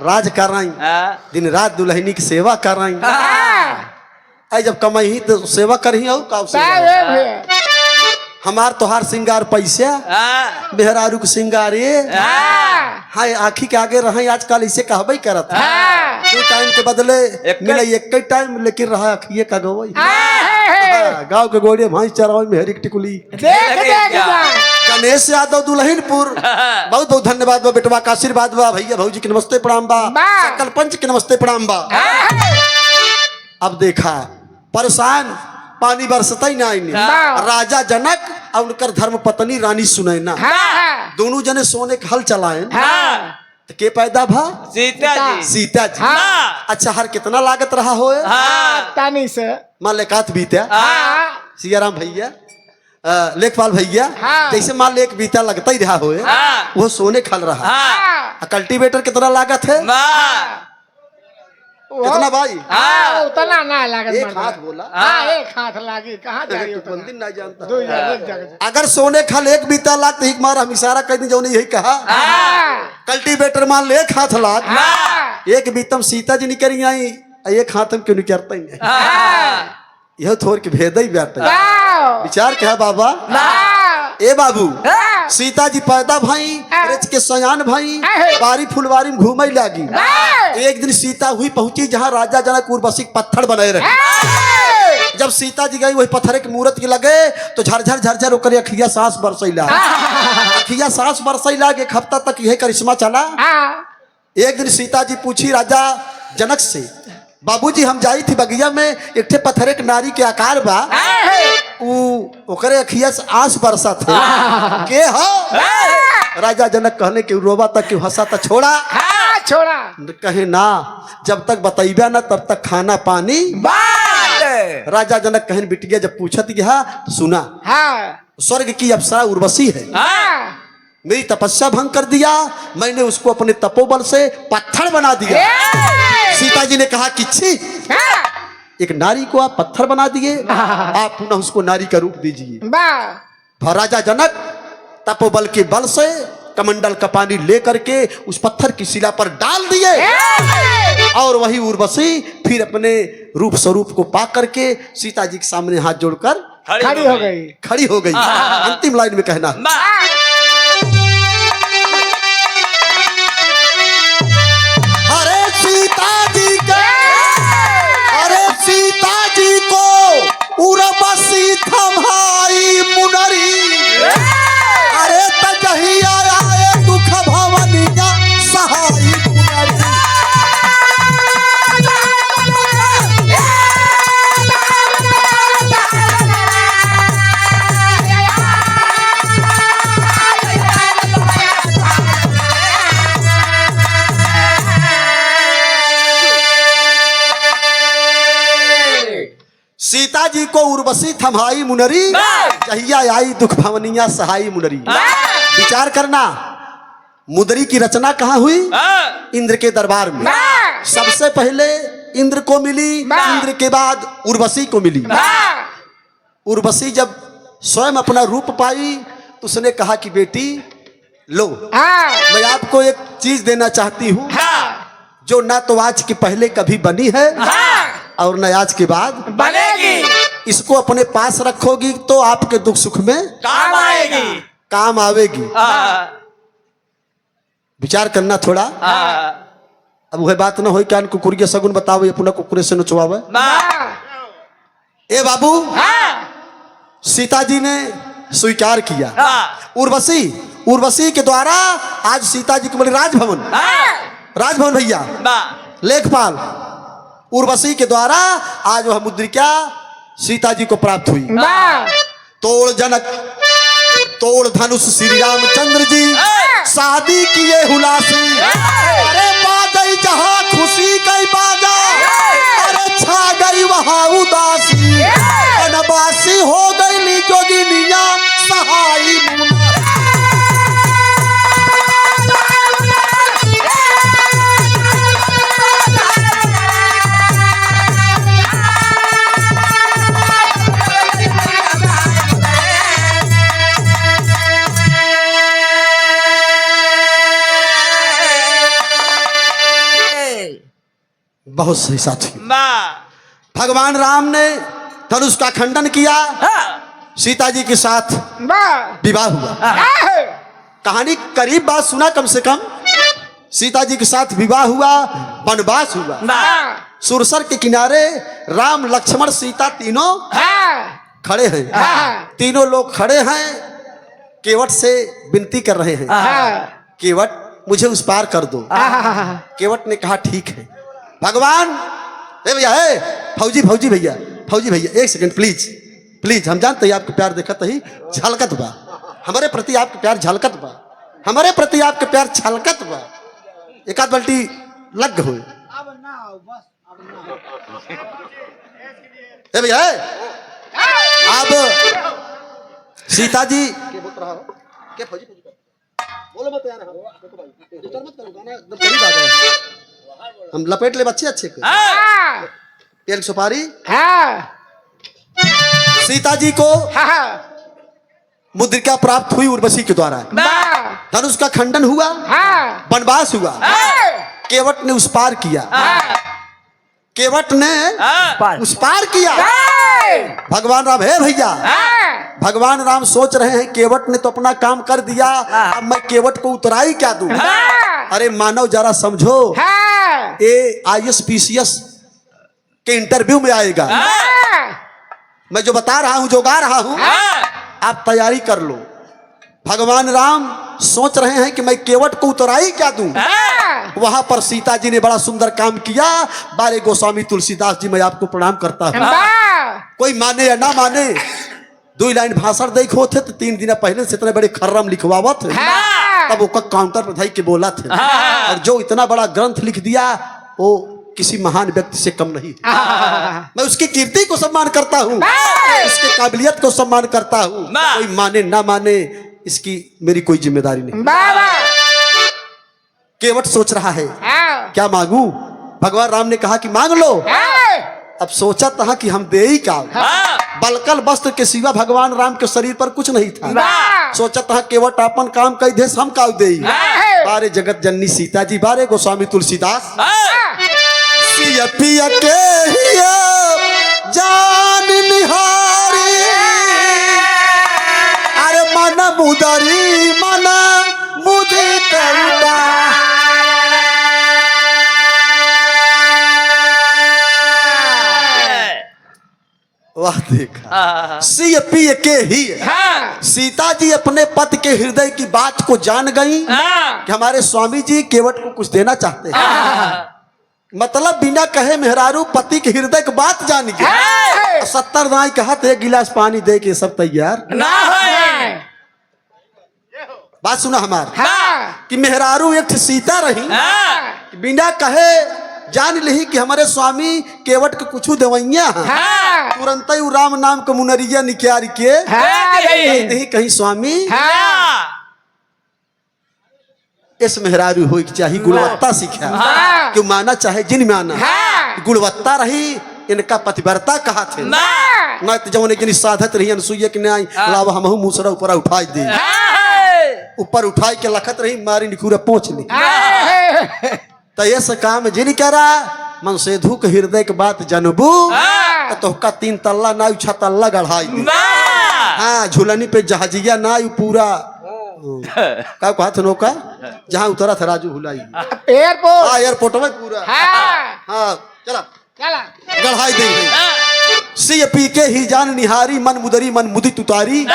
राज कर रही दिन रात दुल्हनी की सेवा कर रही। जब कमाई तो सेवा करही और का हमार तोहार सिंगार पैसा मेहरारू के सिंगार ये हाय आखी के आगे रहे आजकल इसे कहबे करत दो टाइम के बदले मिले एक टाइम लेकिन रहा अखिए का गवई गांव के गोड़े भैंस चरावे में हरिक टिकुली देख गणेश यादव दुल्हिनपुर बहुत बहुत धन्यवाद बा बेटवा का आशीर्वाद बा भैया भौजी के नमस्ते प्रणाम बा सकल पंच के नमस्ते प्रणाम बा। अब देखा परेशान पानी बरसता ही नहीं राजा जनक और उनकर धर्म पत्नी रानी सुनैना दोनों जने सोने के हल चलाए तो के पैदा भा सीता जी सीता जी अच्छा हर कितना लागत रहा हो तानी से मान ले कात बीता सियाराम भैया लेखपाल भैया जैसे मान ले एक बीता लगता ही रहा हो वो सोने खल रहा कल्टीवेटर कितना लागत है कितना भाई उतना ना लागत एक हाथ बोला एक हाथ लागी कहाँ जा रही बंदी ना जानता दो एक जगह अगर सोने खल एक बीता लाख तो एक मार हम इशारा कर दी जो यही कहा कल्टीवेटर मान ले एक हाथ लाख एक बीतम सीता जी निकल आई एक हाथ हम क्यों नहीं करते यह थोड़ के भेद ही बैठे विचार क्या बाबा ए बाबू सीता जी पैदा भाई रच के सयान भाई बारी फुलवारी में घूमे लगी एक दिन सीता हुई पहुंची जहाँ राजा जनक उर्वशी पत्थर बनाए रहे जब सीता जी गई वही पत्थर के मूर्त के लगे तो झरझर झरझर होकर अखिया सांस बरसैला अखिया सांस बरसैला एक हफ्ता तक यह करिश्मा चला एक दिन सीता जी पूछी राजा जनक से बाबूजी हम जाई थी बगिया में एक ठे पत्थर के नारी के आकार बा ओकरे अखिया से आंस बरसा थे के हो राजा जनक कहने के रोबा तक क्यों हंसा था छोड़ा कहे ना जब तक बतैबा ना तब तक खाना पानी राजा जनक कहन बिटिया जब पूछत गया तो सुना स्वर्ग की अप्सरा उर्वशी है मेरी तपस्या भंग कर दिया मैंने उसको अपने तपोबल से पत्थर बना दिया सीता जी ने कहा कि छी एक नारी को आप पत्थर बना दिए आप पुनः उसको नारी का रूप दीजिए राजा जनक तपोबल के बल से कमंडल का पानी लेकर के उस पत्थर की शिला पर डाल दिए और वही उर्वशी फिर अपने रूप स्वरूप को पा करके सीता जी के सामने हाथ जोड़कर खड़ी हो गई अंतिम लाइन में कहना सीता जी को उर्वशी थमाई मुनरी अरे तजहिया आए दुख भवनिया सहाई मुनरी सीता जी को उर्वशी थमाई मुनरी जहिया आई दुख भवनिया सहाई मुनरी विचार करना मुदरी की रचना कहाँ हुई इंद्र के दरबार में सबसे पहले इंद्र को मिली इंद्र के बाद उर्वशी को मिली उर्वशी जब स्वयं अपना रूप पाई तो उसने कहा कि बेटी लो मैं आपको एक चीज देना चाहती हूँ जो ना तो आज के पहले कभी बनी है और न आज के बाद बनेगी। इसको अपने पास रखोगी तो आपके दुख सुख में काम आवेगी विचार करना थोड़ा अब वह बात ना हो कान कुकुरिया सगुन बतावे पुनः कुकुरे से नचवावे ए बाबू सीता जी ने स्वीकार किया उर्वशी के द्वारा आज सीता जी को मिले राजभवन भैया लेखपाल उर्वशी के द्वारा आज वह मुद्रिका सीता जी को प्राप्त हुई तोड़ जनक तोड़ धनुष श्री रामचंद्र जी शादी किए हुलासी अरे बाजई जहां खुशी गई बाजा अरे छा गई वहां उदासी बनवासी हो गई जोगिनिया सहाई मुना बहुत सही साथी भगवान राम ने धनुष का खंडन किया सीता जी के साथ वाह विवाह हुआ। आए, कहानी करीब बात सुना कम से कम। सीता जी के साथ विवाह हुआ, वनवास हुआ। वाह सुरसर के किनारे राम लक्ष्मण सीता तीनों हाँ खड़े हैं। हाँ तीनों लोग खड़े हैं, केवट से विनती कर रहे हैं, हाँ केवट मुझे उस पार कर दो। हाँ केवट ने कहा ठीक है। भगवान ए भैया, ए फौजी फौजी भैया, फौजी भैया एक सेकंड प्लीज प्लीज। हम जानते हैं आपके प्यार देखत ही झलकत बा, हमारे प्रति आपके प्यार झलकत बा, हमारे प्रति आपके प्यार छलकत बा। एक आध बाल्टी लग हुए ए भैया। अब सीता जी क्या फौजी बोलो मत यार, डिस्टर्ब मत करो, गाना एकदम करीब आ गया। हम लपेट ले अच्छे अच्छे को। हाँ तेल सुपारी। हाँ सीता जी को हाँ मुद्रिका प्राप्त हुई उर्वशी के द्वारा, वाह धनुष का खंडन हुआ, हाँ वनवास हुआ। केवट ने उस पार किया, केवट ने उस पार किया। भगवान राम है भैया, भगवान राम सोच रहे हैं केवट ने तो अपना काम कर दिया, अब मैं केवट को उतराई क्या दूं। अरे मानव जरा समझो, ये ISPCS के इंटरव्यू में आएगा। मैं जो बता रहा हूं, जो गा रहा हूं, आप तैयारी कर लो। भगवान राम सोच रहे हैं कि मैं केवट को उतराई क्या दूं। वहां पर सीता जी ने बड़ा सुंदर काम किया। बारे गोस्वामी तुलसीदास जी, मैं आपको प्रणाम करता हूं। कोई माने या ना माने, 2 लाइन भाषण देखो थे तो 3 दिन पहले से इतने बड़े खर्रम लिखवावत थे, तब वो काउंटर पर धाई के बोला थे। और जो इतना बड़ा ग्रंथ लिख दिया वो किसी महान व्यक्ति से कम नहीं। मैं उसकी कीर्ति को सम्मान करता हूँ, उसके काबिलियत को सम्मान करता हूँ। कोई माने ना माने, इसकी मेरी कोई जिम्मेदारी नहीं। केवट सोच रहा है क्या मांगू। भगवान राम ने कहा कि मांग लो। अब सोचा था कि हम दे ही क्या, बलकल वस्त्र के सिवा भगवान राम के शरीर पर कुछ नहीं था। सोचा था केवट अपन काम कई देश हम का दे। बारे जगत जननी सीता जी, बारे गोस्वामी तुलसीदास, सिया पिया के हिया जान निहारी, अरे मन मुदरी मन मुदी करुणा। वाह देखा, सिया पिया के ही। सीता जी अपने पति के हृदय की बात को जान गई कि हमारे स्वामी जी केवट को कुछ देना चाहते हैं। मतलब बिना कहे मेहरारू पति के हृदय की बात जान गया। 70 दाई कहा थे 1 गिलास पानी दे के सब तैयार ना है। बात सुना हमार कि मेहरारू एक सीता रही, बिना कहे जान ली कि हमारे स्वामी केवट के कुछ देवैया तुरंत ही राम नाम के मुनरिया निकाल के नहीं कहीं स्वामी इस मेहरारू हो चाहिए गुणवत्ता सीखा, क्यों माना चाहे जिन माना, गुणवत्ता रही इनका पतिव्रता कहा थे न जौन जिन साधत रही अनसुईया के न्याय लाभ हमहू मूसरा ऊपर उठाई दे, ऊपर उठाई के लखत रही मारी निकुरा पहुंच ली। तो ये काम जिन करा मन से धुक हृदय के बात जनबू तो का 3 तल्ला ना 6 तल्ला गढ़ाई दी। हाँ झूलनी पे जहाजिया ना पूरा का कहा था नौका जहाँ उतरा था राजू हुलाई एयरपोर्ट। हाँ एयरपोर्ट में पूरा। हाँ चला गढ़ाई दे। सिय पी के ही जान निहारी मन मुदरी मन मुदित उतारी।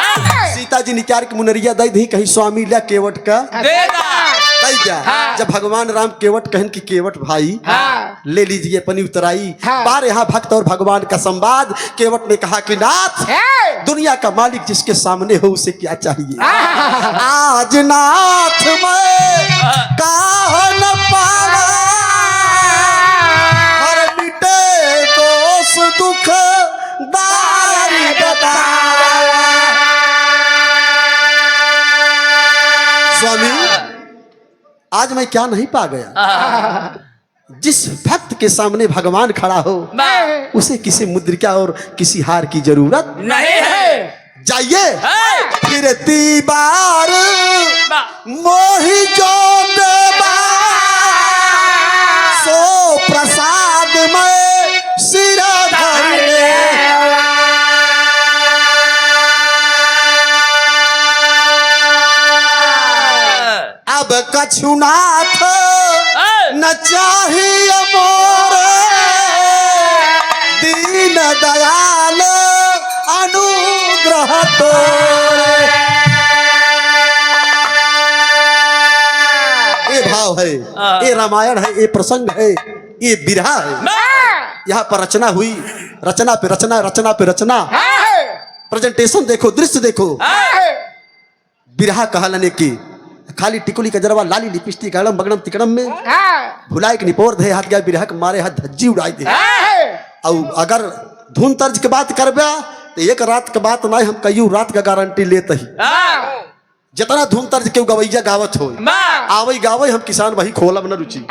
सीता जी निकार के मुनरिया दई दी कहीं स्वामी ला केवट का दई जा। जब भगवान राम केवट कहन की केवट भाई ले लीजिए अपनी उतराई। बार यहाँ भक्त और भगवान का संवाद। केवट ने कहा कि नाथ दुनिया का मालिक जिसके सामने हो उसे क्या चाहिए। आज नाथ मैं कहा न पावा हर मिटे दोष दुख दारी बतावा। स्वामी आज मैं क्या नहीं पा गया। जिस भक्त के सामने भगवान खड़ा हो उसे किसी मुद्रिका और किसी हार की जरूरत नहीं है। जाइए फिर तीबार मोहि जो देवा सो प्रसाद में सिर धर ले। अब कछुनाथ न चाहिए मोरे दीन दयाल अनुग्रह तोरे। ये भाव है, ये रामायण है, ये प्रसंग है, ये बिरहा है। यहाँ पर रचना हुई, रचना पे रचना, रचना पे रचना। प्रेजेंटेशन देखो, दृश्य देखो। बिरहा कहलने की खाली टिकुली का जरवा लाली लिपस्टिक गड़म बगड़म तिकड़म में भुलाए के निपोर दे हाथ गया बिरहा के मारे हाथ धज्जी उड़ाई दे। और अगर धुन तर्ज के बात करबा तो एक रात के बात नहीं, हम कई रात का गारंटी लेते ही। जितना धुन तर्ज के गवैया गावत हो आवई गावे, हम किसान वही खोलब न रुचि।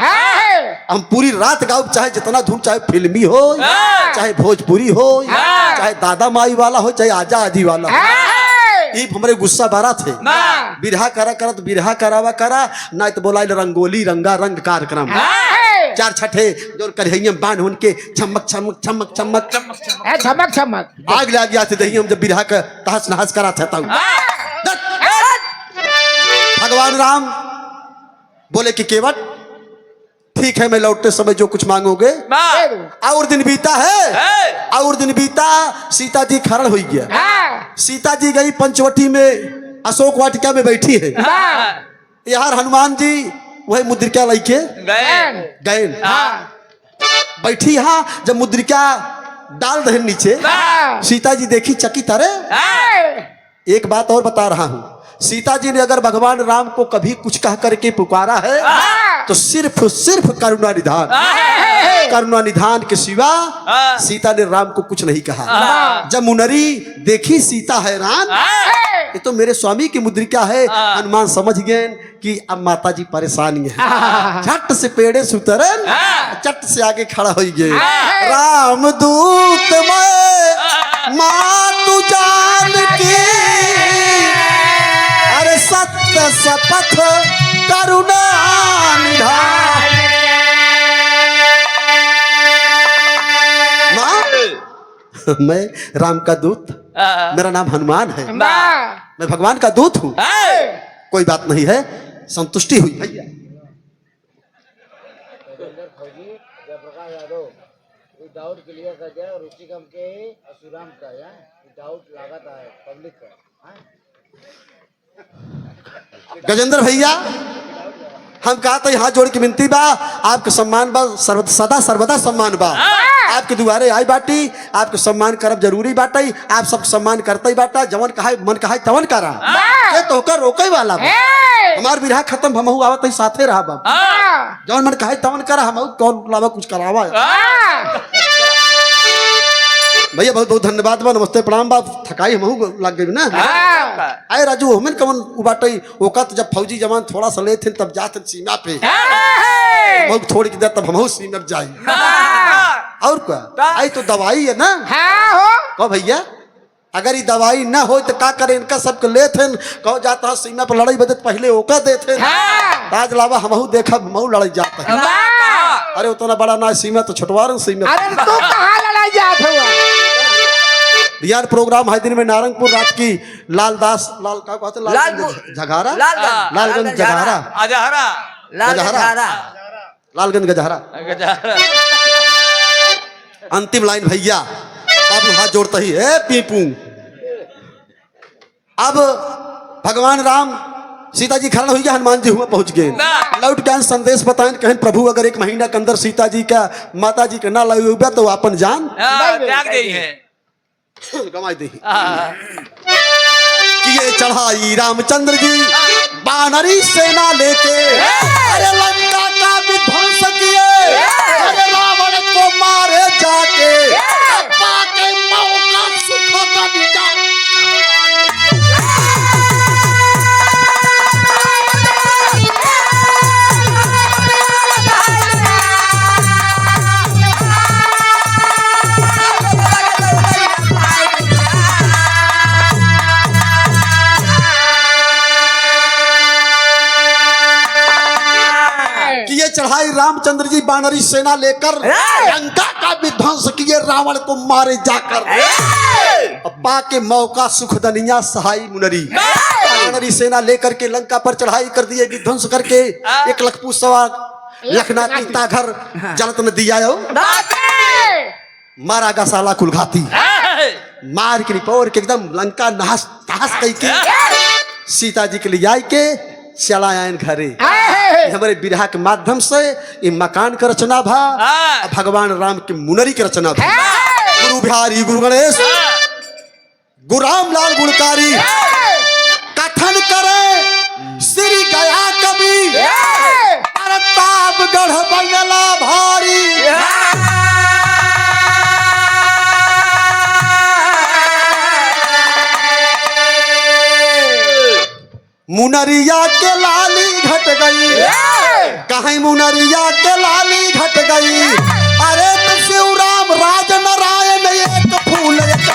हम पूरी रात गाओ, चाहे जितना धुन, चाहे फिल्मी हो, चाहे भोजपुरी हो, चाहे दादा माई वाला हो, चाहे आजा आजी वाला हो। ये हमारे गुस्सा बारा थे। बिरहा करा करा तो बिरहा करावा करा, ना तो बोला रंगोली रंगा रंग कार्यक्रम। चार छठे जो कढ़ैया बांध उनके चमक चमक चमक चमक चमक चमक आग लग गया थे दही। हम जब बिरहा का तहस नहस करा था तब भगवान राम बोले कि केवट ठीक है, मैं लौटते समय जो कुछ मांगोगे। और दिन बीता है, और दिन बीता, सीता जी खरण हुई गया। सीता जी गई पंचवटी में, अशोक वाटिका में बैठी है। यार हनुमान जी वही मुद्रिका लेके गए बैठी। हाँ जब मुद्रिका डाल रहे नीचे, सीता जी देखी चकित। अरे एक बात और बता रहा हूं, सीता जी ने अगर भगवान राम को कभी कुछ कह करके पुकारा है तो सिर्फ सिर्फ करुणा निधान, करुणा निधान के सिवा सीता ने राम को कुछ नहीं कहा। जब मुनरी देखी सीता हैरान, ये तो मेरे स्वामी की मुद्रिका है। हनुमान समझ गए कि अब माता जी परेशानी है। झट से पेड़े सुतरन, चट से आगे खड़ा हो गए। राम दूत मैं माँ तू जान की, अरे सत्य शपथ करुणा निधान। माँ मैं राम का दूत, मेरा नाम हनुमान है, मैं भगवान का दूत हूँ। कोई बात नहीं है, संतुष्टि हुई भैया। जयप्रकाश यादव डाउट क्लियर कर दिया, रुचिकम के असुराम का डाउट लागत है पब्लिक का। गजेंद्र भैया हम कहा था यहाँ जोड़ की विनती बा, आपके सम्मान बा, सदा सर्वदा सम्मान बा। आपके दुआरे आई बाटी, आपके सम्मान करब जरूरी बाटी। आप सब सम्मान करते ही बाटा, जवन कहा मन कहा तवन करा, ये तो कर रोके वाला बा। हमार बिरहा खत्म, हम आवत ही साथे रहा बाबा। जवन मन कहा तवन करा, हम कौन लावा कुछ करावा। भैया बहुत बहुत धन्यवाद बा, नमस्ते प्रणाम बा। थकाई हम लग गई ना। आए राजू हमें कवन उबाटई ओकत जब फौजी जवान थोड़ा सा लेते तब जाते सीमा पे, बहुत थोड़ी की तब हम सीमा जाए। और क्या आई तो दवाई है ना। कहो भैया अगर ये दवाई ना हो तो क्या करे, इनका सबके ले थे। कहो जाता सीमा पर लड़ाई बदत पहले ओका दे थे, ताज लावा हमहू देखा, हमहू लड़ाई जाता है। अरे उतना बड़ा ना सीमा तो छुटवा रहा सीमा। अरे तू कहाँ लड़ाई जात हुआ? यार प्रोग्राम है दिन में नारंगपुर रात की लालदास लाल का कहते लालगंज झगारा, लालगंज झगारा, लालगंज गजहरा। अंतिम लाइन भैया बाबू हाथ जोड़ता ही है पीपू। अब भगवान राम सीता जी खड़ा हुई, हनुमान जी हुआ पहुंच गए। लौट के संदेश बताएं, कहें प्रभु अगर 1 महीना के अंदर सीता जी का माता जी के ना लगे तो अपन जान त्याग दे है गवाई दे। कि ये चढ़ाई रामचंद्र जी बानरी सेना लेके, अरे लंका का विध्वंस किए, अरे रावण को मारे जाके, पाके मौका सुख का निजात। चढ़ाई रामचंद्र जी बानरी सेना लेकर, लंका का विध्वंस किए, रावण को मारे जाकर। पा के मौका सुखदनिया सहाय मुनरी वानरी सेना लेकर के लंका पर चढ़ाई कर दिए, विध्वंस करके एक लखपू सवा लखना कीता घर जलत न दिया मारा गा साला कुलघाती मार के रिपोर के एकदम लंका नहास तहास कई के सीता जी के लिए आई के चला आयन घरे। हमारे विरहा के माध्यम से ये मकान का रचना भा, भगवान राम के मुनरी की रचना भा। गुरु बिहारी गुरु गणेश गुरु रामलाल गुणकारी कथन करे श्री गया कवि प्रतापगढ़ बंगला भारी। मुनरिया के लाली घट गई, कहीं मुनरिया के लाली घट गई। अरे तो शिवराम राज नारायण एक फूल एक